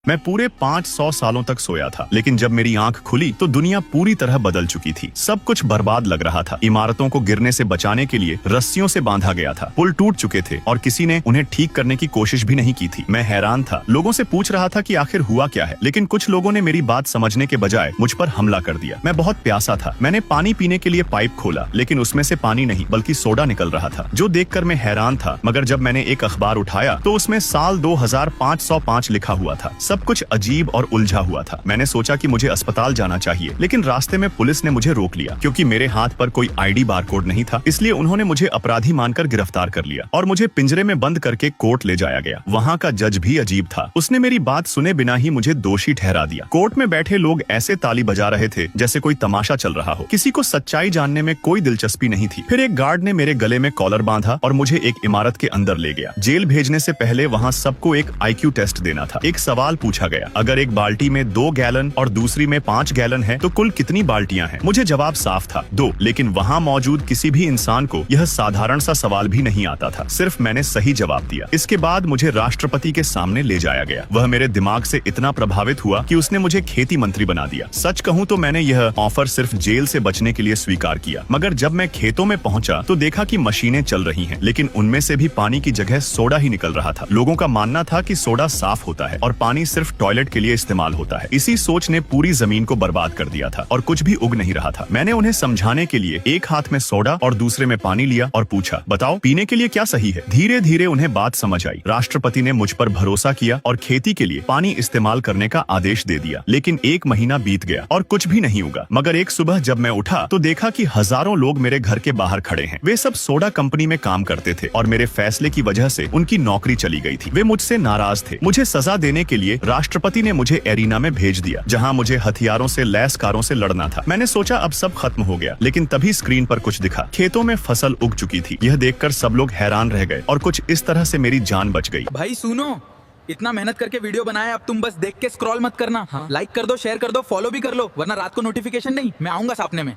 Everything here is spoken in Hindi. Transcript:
मैं पूरे 500 सालों तक सोया था, लेकिन जब मेरी आंख खुली तो दुनिया पूरी तरह बदल चुकी थी। सब कुछ बर्बाद लग रहा था। इमारतों को गिरने से बचाने के लिए रस्सियों से बांधा गया था। पुल टूट चुके थे और किसी ने उन्हें ठीक करने की कोशिश भी नहीं की थी। मैं हैरान था, लोगों से पूछ रहा था कि आखिर हुआ क्या है, लेकिन कुछ लोगों ने मेरी बात समझने के बजाय मुझ पर हमला कर दिया। मैं बहुत प्यासा था। मैंने पानी पीने के लिए पाइप खोला, लेकिन उसमें से पानी नहीं बल्कि सोडा निकल रहा था, जो देखकर मैं हैरान था। मगर जब मैंने एक अखबार उठाया तो उसमें साल 2505 लिखा हुआ था। सब कुछ अजीब और उलझा हुआ था। मैंने सोचा कि मुझे अस्पताल जाना चाहिए, लेकिन रास्ते में पुलिस ने मुझे रोक लिया। क्योंकि मेरे हाथ पर कोई आईडी बारकोड नहीं था, इसलिए उन्होंने मुझे अपराधी मानकर गिरफ्तार कर लिया और मुझे पिंजरे में बंद करके कोर्ट ले जाया गया। वहाँ का जज भी अजीब था। उसने मेरी बात सुने बिना ही मुझे दोषी ठहरा दिया। कोर्ट में बैठे लोग ऐसे ताली बजा रहे थे जैसे कोई तमाशा चल रहा हो। किसी को सच्चाई जानने में कोई दिलचस्पी नहीं थी। फिर एक गार्ड ने मेरे गले में कॉलर बांधा और मुझे एक इमारत के अंदर ले गया। जेल भेजने से पहले वहाँ सबको एक IQ टेस्ट देना था। एक सवाल पूछा गया, अगर एक बाल्टी में 2 गैलन और दूसरी में 5 गैलन है तो कुल कितनी बाल्टियां हैं? मुझे जवाब साफ था, 2। लेकिन वहाँ मौजूद किसी भी इंसान को यह साधारण सा सवाल भी नहीं आता था। सिर्फ मैंने सही जवाब दिया। इसके बाद मुझे राष्ट्रपति के सामने ले जाया गया। वह मेरे दिमाग से इतना प्रभावित हुआ कि उसने मुझे खेती मंत्री बना दिया। सच कहूँ तो मैंने यह ऑफर सिर्फ जेल से बचने के लिए स्वीकार किया। मगर जब मैं खेतों में पहुंचा तो देखा कि मशीनें चल रही हैं, लेकिन उनमें से भी पानी की जगह सोडा ही निकल रहा था। लोगों का मानना था कि सोडा साफ होता है और पानी सिर्फ टॉयलेट के लिए इस्तेमाल होता है। इसी सोच ने पूरी जमीन को बर्बाद कर दिया था और कुछ भी उग नहीं रहा था। मैंने उन्हें समझाने के लिए एक हाथ में सोडा और दूसरे में पानी लिया और पूछा, बताओ पीने के लिए क्या सही है? धीरे धीरे उन्हें बात समझ आई। राष्ट्रपति ने मुझ पर भरोसा किया और खेती के लिए पानी इस्तेमाल करने का आदेश दे दिया। लेकिन 1 महीना बीत गया और कुछ भी नहीं उगा। मगर एक सुबह जब मैं उठा तो देखा कि हजारों लोग मेरे घर के बाहर खड़े हैं। वे सब सोडा कंपनी में काम करते थे और मेरे फैसले की वजह से उनकी नौकरी चली गई थी। वे मुझसे नाराज थे। मुझे सजा देने के लिए राष्ट्रपति ने मुझे एरिना में भेज दिया, जहां मुझे हथियारों से लैस कारों से लड़ना था। मैंने सोचा अब सब खत्म हो गया, लेकिन तभी स्क्रीन पर कुछ दिखा। खेतों में फसल उग चुकी थी। यह देखकर सब लोग हैरान रह गए और कुछ इस तरह से मेरी जान बच गई। भाई सुनो, इतना मेहनत करके वीडियो बनाया, अब तुम बस देख के स्क्रॉल मत करना। लाइक कर दो, शेयर कर दो, फॉलो भी कर लो, वरना रात को नोटिफिकेशन नहीं, मैं आऊंगा सपने में।